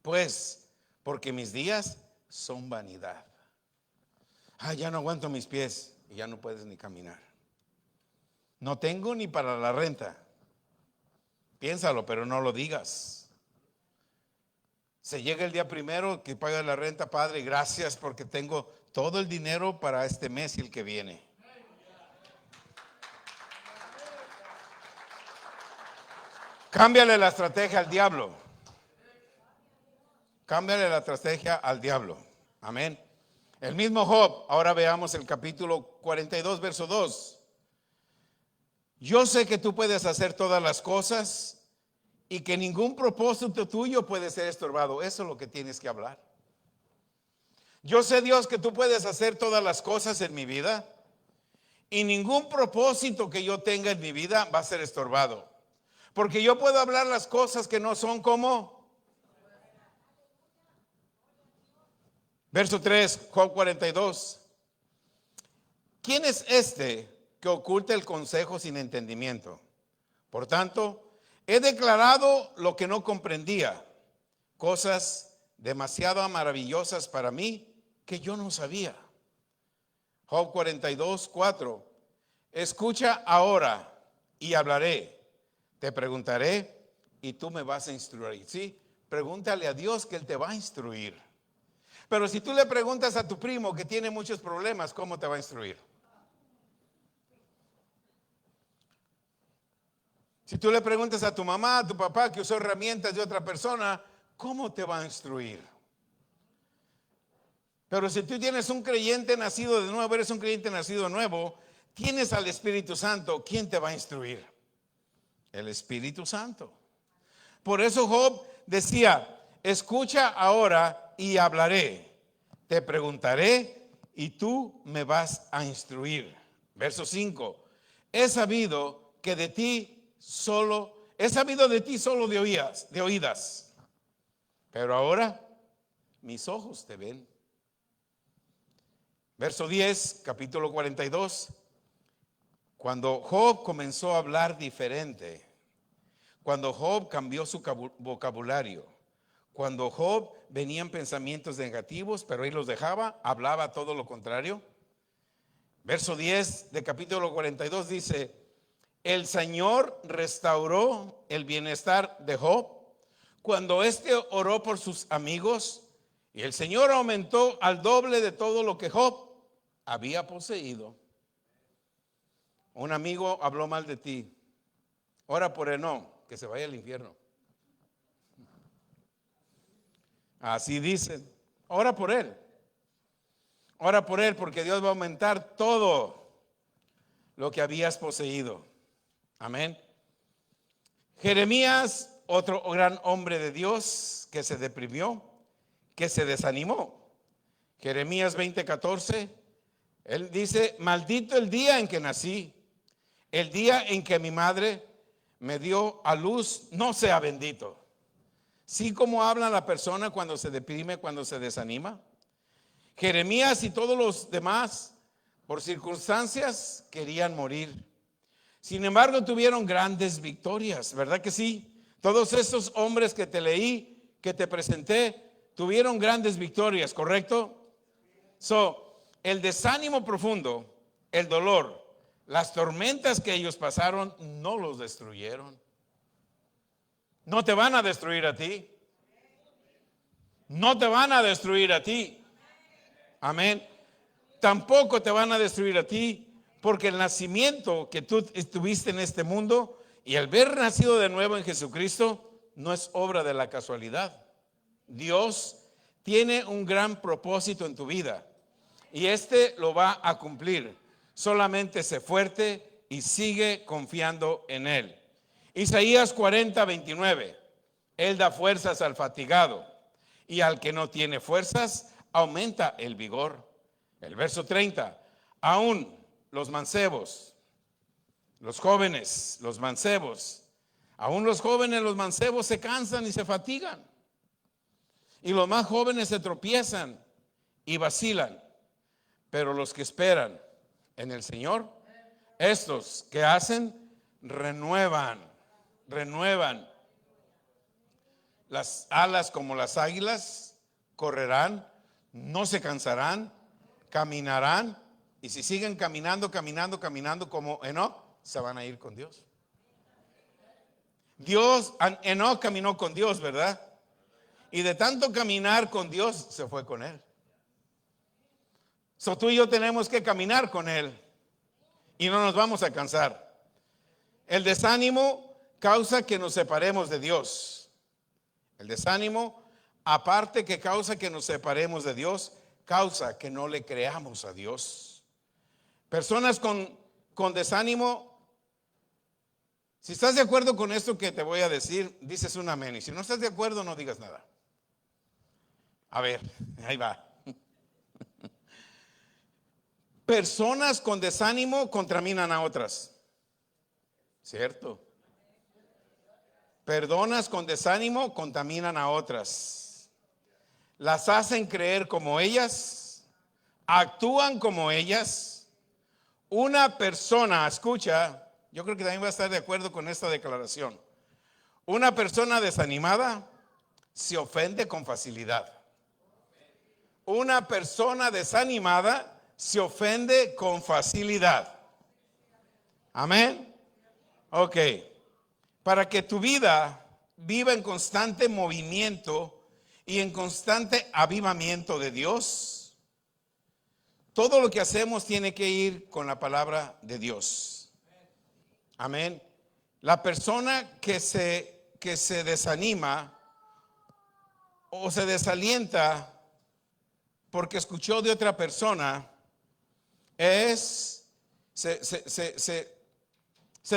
pues, porque mis días son vanidad. Ya no aguanto mis pies y ya no puedes ni caminar. No tengo ni para la renta. Piénsalo, pero no lo digas. Se llega el día primero que paga la renta, Padre, gracias porque tengo todo el dinero para este mes y el que viene. Cámbiale la estrategia al diablo. Cámbiale la estrategia al diablo. Amén. El mismo Job, ahora veamos el capítulo 42, verso 2. Yo sé que tú puedes hacer todas las cosas y que ningún propósito tuyo puede ser estorbado. Eso es lo que tienes que hablar. Yo sé, Dios, que tú puedes hacer todas las cosas en mi vida y ningún propósito que yo tenga en mi vida va a ser estorbado. Porque yo puedo hablar las cosas que no son como. Verso 3, Job 42. ¿Quién es este que oculta el consejo sin entendimiento? Por tanto, he declarado lo que no comprendía, cosas demasiado maravillosas para mí que yo no sabía. Job 42, 4. Escucha ahora y hablaré. Te preguntaré y tú me vas a instruir. Sí, pregúntale a Dios que Él te va a instruir. Pero si tú le preguntas a tu primo que tiene muchos problemas, ¿cómo te va a instruir? Si tú le preguntas a tu mamá, a tu papá que usó herramientas de otra persona, ¿cómo te va a instruir? Pero si tú tienes un creyente nacido de nuevo, eres un creyente nacido de nuevo, tienes al Espíritu Santo, ¿quién te va a instruir? El Espíritu Santo. Por eso Job decía, escucha ahora y hablaré. Te preguntaré y tú me vas a instruir. Verso 5. He sabido de ti solo de oídas. Pero ahora mis ojos te ven. Verso 10, capítulo 42. Cuando Job comenzó a hablar diferente, cuando Job cambió su vocabulario, cuando Job venían pensamientos negativos, pero él los dejaba, hablaba todo lo contrario. Verso 10 de capítulo 42 dice, el Señor restauró el bienestar de Job cuando éste oró por sus amigos, y el Señor aumentó al doble de todo lo que Job había poseído. Un amigo habló mal de ti. Ora por él, no, que se vaya al infierno. Así dicen. Ora por él. Ora por él porque Dios va a aumentar todo lo que habías poseído. Amén. Jeremías, otro gran hombre de Dios que se deprimió, que se desanimó. Jeremías 20:14, él dice, maldito el día en que nací. El día en que mi madre me dio a luz no sea bendito. ¿Sí como habla la persona cuando se deprime, cuando se desanima? Jeremías y todos los demás, por circunstancias, querían morir. Sin embargo, tuvieron grandes victorias, ¿verdad que sí? Todos esos hombres que te leí, que te presenté, tuvieron grandes victorias, ¿correcto? El desánimo profundo, el dolor, las tormentas que ellos pasaron, no los destruyeron. No te van a destruir a ti. No te van a destruir a ti. Amén. Tampoco te van a destruir a ti, porque el nacimiento que tú estuviste en este mundo y el haber nacido de nuevo en Jesucristo no es obra de la casualidad. Dios tiene un gran propósito en tu vida y lo va a cumplir. Solamente sé fuerte y sigue confiando en Él. Isaías 40:29. Él da fuerzas al fatigado y al que no tiene fuerzas aumenta el vigor. El verso 30. Aún los mancebos, los jóvenes, los mancebos, aún los jóvenes, los mancebos se cansan y se fatigan. Y los más jóvenes se tropiezan y vacilan. Pero los que esperan en el Señor, estos que hacen, renuevan las alas como las águilas, correrán, no se cansarán, caminarán, y si siguen caminando como Enoc, se van a ir con Dios. Enoc caminó con Dios, ¿verdad? Y de tanto caminar con Dios, se fue con Él. Tú y yo tenemos que caminar con Él y no nos vamos a cansar. El desánimo causa que nos separemos de Dios. El desánimo, aparte que causa que nos separemos de Dios, causa que no le creamos a Dios. Personas con desánimo, si estás de acuerdo con esto que te voy a decir, dices un amén. Y si no estás de acuerdo, no digas nada. A ver, ahí va. Personas con desánimo contaminan a otras. ¿Cierto? Personas con desánimo contaminan a otras. Las hacen creer como ellas, actúan como ellas. Una persona, escucha, yo creo que también va a estar de acuerdo con esta declaración. Una persona desanimada se ofende con facilidad. Una persona desanimada se ofende con facilidad. Amén. Ok. Para que tu vida viva en constante movimiento y en constante avivamiento de Dios, todo lo que hacemos tiene que ir con la palabra de Dios. Amén. La persona que se desanima o se desalienta porque escuchó de otra persona, se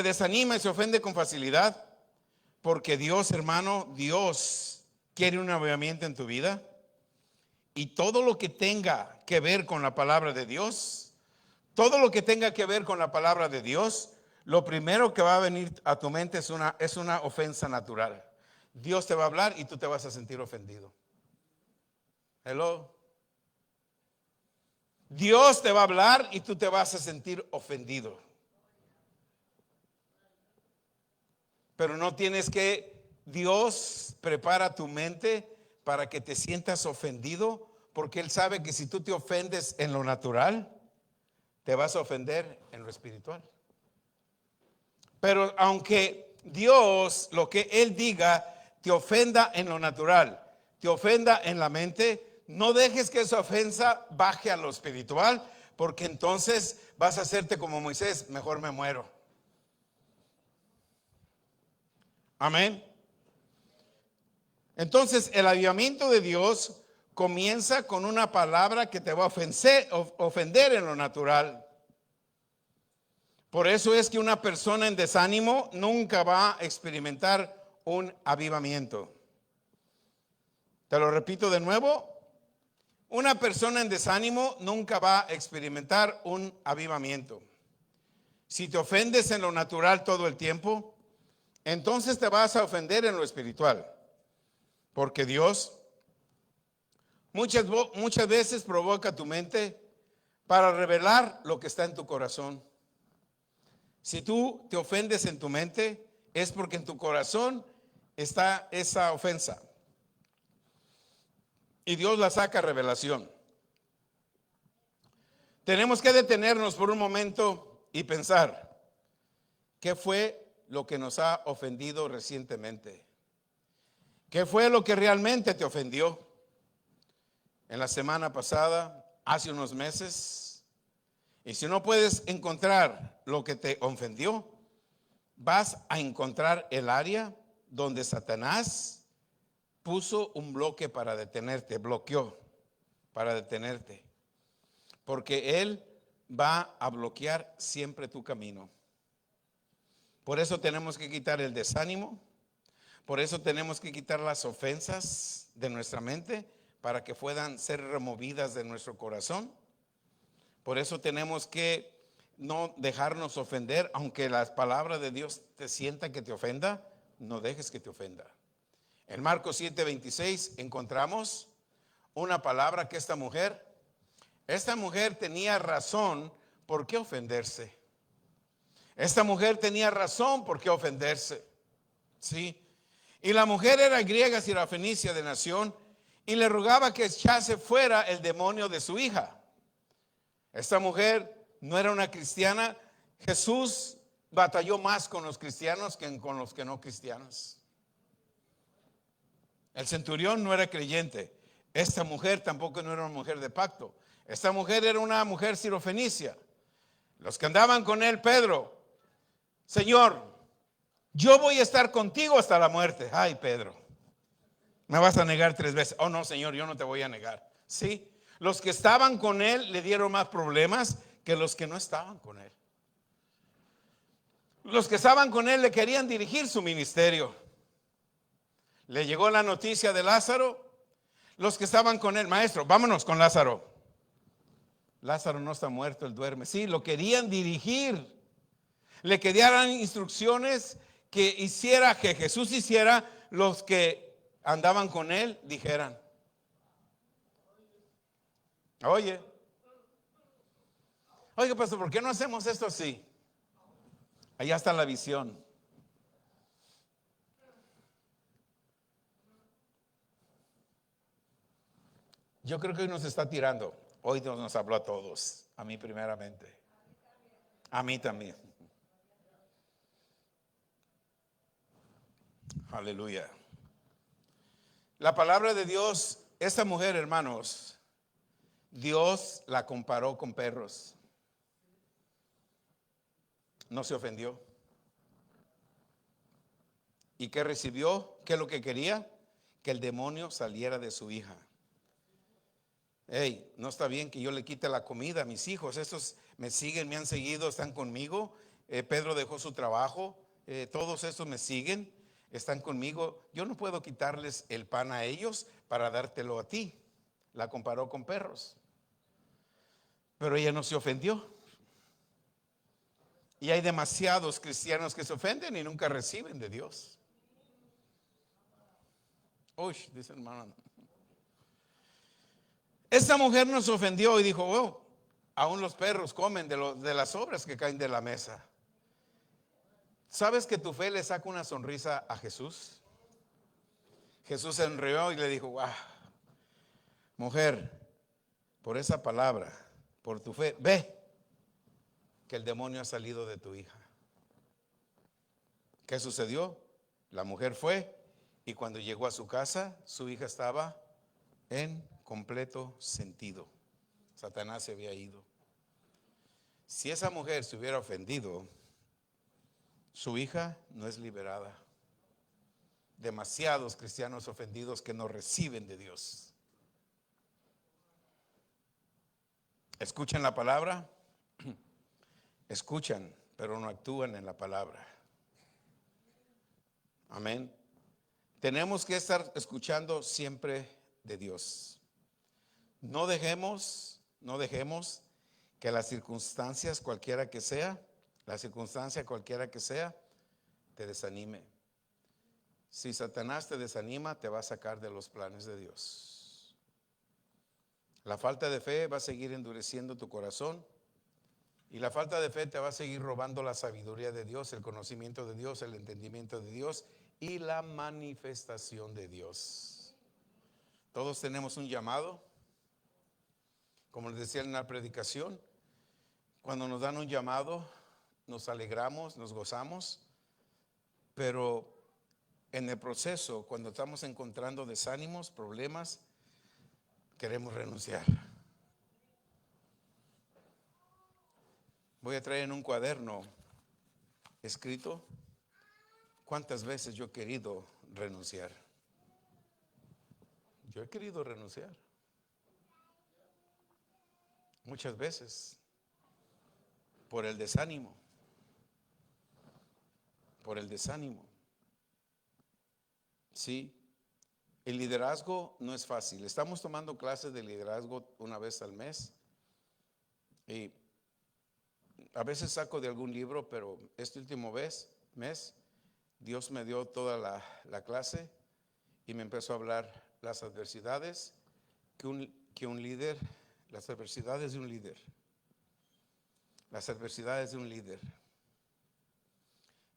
desanima y se ofende con facilidad, porque Dios, hermano, Dios quiere un avivamiento en tu vida, y todo lo que tenga que ver con la palabra de Dios, todo lo que tenga que ver con la palabra de Dios, lo primero que va a venir a tu mente es una ofensa natural. Dios te va a hablar y tú te vas a sentir ofendido. Hello. Dios te va a hablar y tú te vas a sentir ofendido. Pero no tienes que, Dios prepara tu mente para que te sientas ofendido, porque Él sabe que si tú te ofendes en lo natural, te vas a ofender en lo espiritual. Pero aunque Dios, lo que Él diga, te ofenda en lo natural, te ofenda en la mente, no dejes que esa ofensa baje a lo espiritual, porque entonces vas a hacerte como Moisés, mejor me muero. Amén. Entonces el avivamiento de Dios comienza con una palabra que te va a ofender en lo natural. Por eso es que una persona en desánimo nunca va a experimentar un avivamiento. Te lo repito de nuevo. Una persona en desánimo nunca va a experimentar un avivamiento. Si te ofendes en lo natural todo el tiempo, entonces te vas a ofender en lo espiritual. Porque Dios muchas veces provoca tu mente para revelar lo que está en tu corazón. Si tú te ofendes en tu mente, es porque en tu corazón está esa ofensa. Y Dios la saca a revelación. Tenemos que detenernos por un momento y pensar, ¿qué fue lo que nos ha ofendido recientemente? ¿Qué fue lo que realmente te ofendió? En la semana pasada, hace unos meses. Y si no puedes encontrar lo que te ofendió, vas a encontrar el área donde Satanás puso un bloque para detenerte, bloqueó para detenerte. Porque él va a bloquear siempre tu camino. Por eso tenemos que quitar el desánimo. Por eso tenemos que quitar las ofensas de nuestra mente para que puedan ser removidas de nuestro corazón. Por eso tenemos que no dejarnos ofender, aunque las palabras de Dios te sienta que te ofenda, no dejes que te ofenda. En Marcos 7:26 encontramos una palabra que esta mujer tenía razón por qué ofenderse. Esta mujer tenía razón por qué ofenderse. Sí. Y la mujer era griega sirofenicia de nación y le rogaba que echase fuera el demonio de su hija. Esta mujer no era una cristiana. Jesús batalló más con los cristianos que con los que no cristianos. El centurión no era creyente. Esta mujer tampoco no era una mujer de pacto. Esta mujer era una mujer sirofenicia. Los que andaban con él, Pedro, Señor, yo voy a estar contigo hasta la muerte. Ay, Pedro, me vas a negar 3 veces. Oh, no, Señor, yo no te voy a negar. Sí, los que estaban con él le dieron más problemas que los que no estaban con él. Los que estaban con él le querían dirigir su ministerio. Le llegó la noticia de Lázaro. Los que estaban con él, maestro, vámonos con Lázaro. Lázaro no está muerto, él duerme. Sí, lo querían dirigir. Le querían instrucciones que hiciera, que Jesús hiciera, los que andaban con él dijeran. Oye, pastor, ¿por qué no hacemos esto así? Allá está la visión. Yo creo que hoy nos está tirando. Hoy Dios nos habló a todos, a mí primeramente, a mí también. Aleluya. La palabra de Dios, esta mujer, hermanos, Dios la comparó con perros. No se ofendió. ¿Y qué recibió? ¿Qué es lo que quería? Que el demonio saliera de su hija. Hey, no está bien que yo le quite la comida a mis hijos. Estos me siguen, me han seguido, están conmigo. Pedro dejó su trabajo. Todos estos me siguen, están conmigo. Yo no puedo quitarles el pan a ellos para dártelo a ti. La comparó con perros. Pero ella no se ofendió. Y hay demasiados cristianos que se ofenden y nunca reciben de Dios. Uy, dice hermano. Esta mujer nos ofendió y dijo, oh, aún los perros comen de las sobras que caen de la mesa. ¿Sabes que tu fe le saca una sonrisa a Jesús? Jesús se enrió y le dijo, wow, mujer, por esa palabra, por tu fe, ve que el demonio ha salido de tu hija. ¿Qué sucedió? La mujer fue y cuando llegó a su casa, su hija estaba en completo sentido. Satanás se había ido. Si esa mujer se hubiera ofendido, su hija no es liberada. Demasiados cristianos ofendidos que no reciben de Dios. ¿Escuchan la palabra? Escuchan, pero no actúan en la palabra. Amén. Tenemos que estar escuchando siempre de Dios. No dejemos que las circunstancias, cualquiera que sea, te desanime. Si Satanás te desanima, te va a sacar de los planes de Dios. La falta de fe va a seguir endureciendo tu corazón. Y la falta de fe te va a seguir robando la sabiduría de Dios, el conocimiento de Dios, el entendimiento de Dios y la manifestación de Dios. Todos tenemos un llamado. Como les decía en la predicación, cuando nos dan un llamado, nos alegramos, nos gozamos, pero en el proceso, cuando estamos encontrando desánimos, problemas, queremos renunciar. Voy a traer en un cuaderno escrito cuántas veces yo he querido renunciar. Yo he querido renunciar. Muchas veces. Por el desánimo. Por el desánimo. Sí. El liderazgo no es fácil. Estamos tomando clases de liderazgo una vez al mes. Y a veces saco de algún libro, pero este último mes, Dios me dio toda la clase y me empezó a hablar las adversidades que un líder, las adversidades de un líder. Las adversidades de un líder.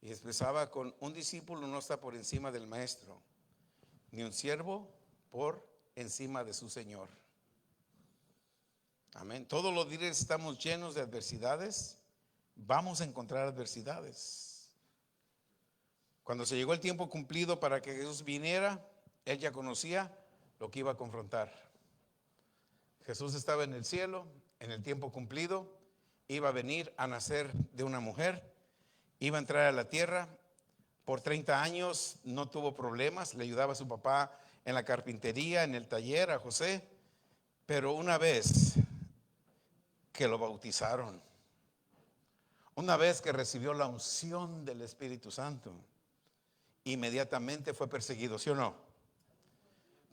Y expresaba con un discípulo no está por encima del maestro, ni un siervo por encima de su Señor. Amén. Todos los líderes estamos llenos de adversidades. Vamos a encontrar adversidades. Cuando se llegó el tiempo cumplido para que Jesús viniera, él ya conocía lo que iba a confrontar. Jesús estaba en el cielo, en el tiempo cumplido, iba a venir a nacer de una mujer, iba a entrar a la tierra. Por 30 años no tuvo problemas, le ayudaba a su papá en la carpintería, en el taller, a José. Pero una vez que lo bautizaron, una vez que recibió la unción del Espíritu Santo, inmediatamente fue perseguido, ¿sí o no?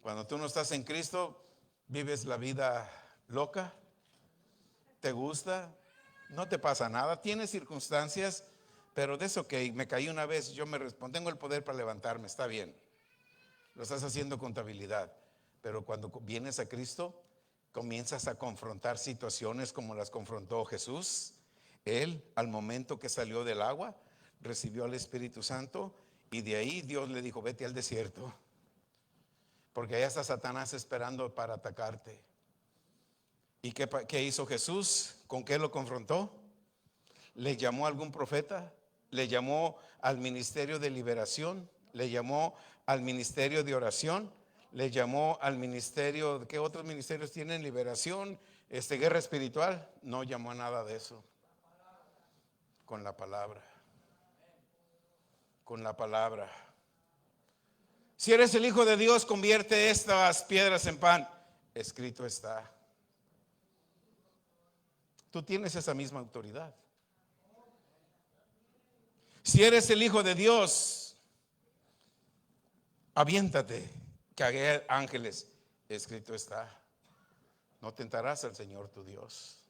Cuando tú no estás en Cristo, vives la vida loca, te gusta, no te pasa nada, tienes circunstancias, pero de eso que me caí una vez, yo me respondo, tengo el poder para levantarme, está bien, lo estás haciendo contabilidad, pero cuando vienes a Cristo, comienzas a confrontar situaciones como las confrontó Jesús. Él, al momento que salió del agua, recibió al Espíritu Santo y de ahí Dios le dijo, vete al desierto, porque allá está Satanás esperando para atacarte. ¿Y qué hizo Jesús? ¿Con qué lo confrontó? ¿Le llamó a algún profeta? ¿Le llamó al ministerio de liberación? ¿Le llamó al ministerio de oración? ¿Le llamó al ministerio? ¿Qué otros ministerios tienen? Liberación, guerra espiritual. No llamó a nada de eso. Con la palabra. Con la palabra. Si eres el Hijo de Dios, convierte estas piedras en pan. Escrito está. Tú tienes esa misma autoridad. Si eres el Hijo de Dios, aviéntate, que hay ángeles. Escrito está. No tentarás al Señor tu Dios.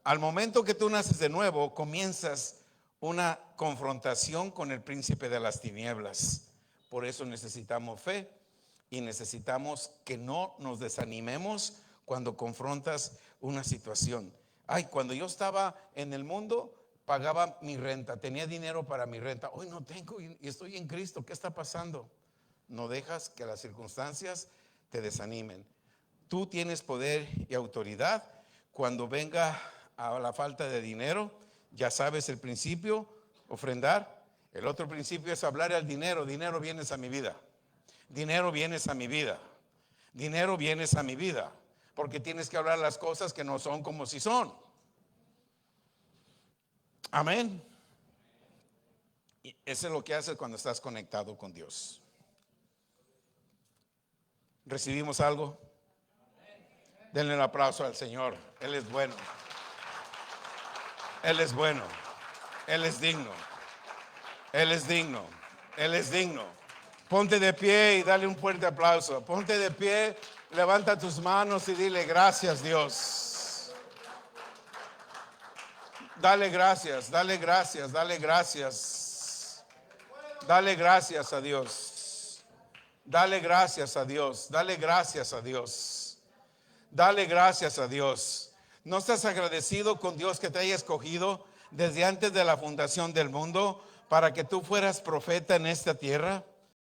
Al momento que tú naces de nuevo, comienzas una confrontación con el príncipe de las tinieblas. Por eso necesitamos fe y necesitamos que no nos desanimemos cuando confrontas una situación. Cuando yo estaba en el mundo, pagaba mi renta, tenía dinero para mi renta. Hoy no tengo y estoy en Cristo. ¿Qué está pasando? No dejas que las circunstancias te desanimen. Tú tienes poder y autoridad. Cuando venga a la falta de dinero, ya sabes el principio, ofrendar. El otro principio es hablar al dinero. Dinero, vienes a mi vida. Dinero, vienes a mi vida. Dinero, vienes a mi vida. Porque tienes que hablar las cosas que no son como si son. Amén. Y eso es lo que haces cuando estás conectado con Dios. ¿Recibimos algo? Denle un aplauso al Señor. Él es bueno. Él es bueno. Él es digno. Él es digno. Él es digno. Ponte de pie y dale un fuerte aplauso. Ponte de pie, levanta tus manos y dile gracias, Dios. Dale gracias, dale gracias, dale gracias. Dale gracias a Dios. Dale gracias a Dios. Dale gracias a Dios. Dale gracias a Dios. ¿No estás agradecido con Dios que te haya escogido desde antes de la fundación del mundo? para que tú fueras profeta en esta tierra?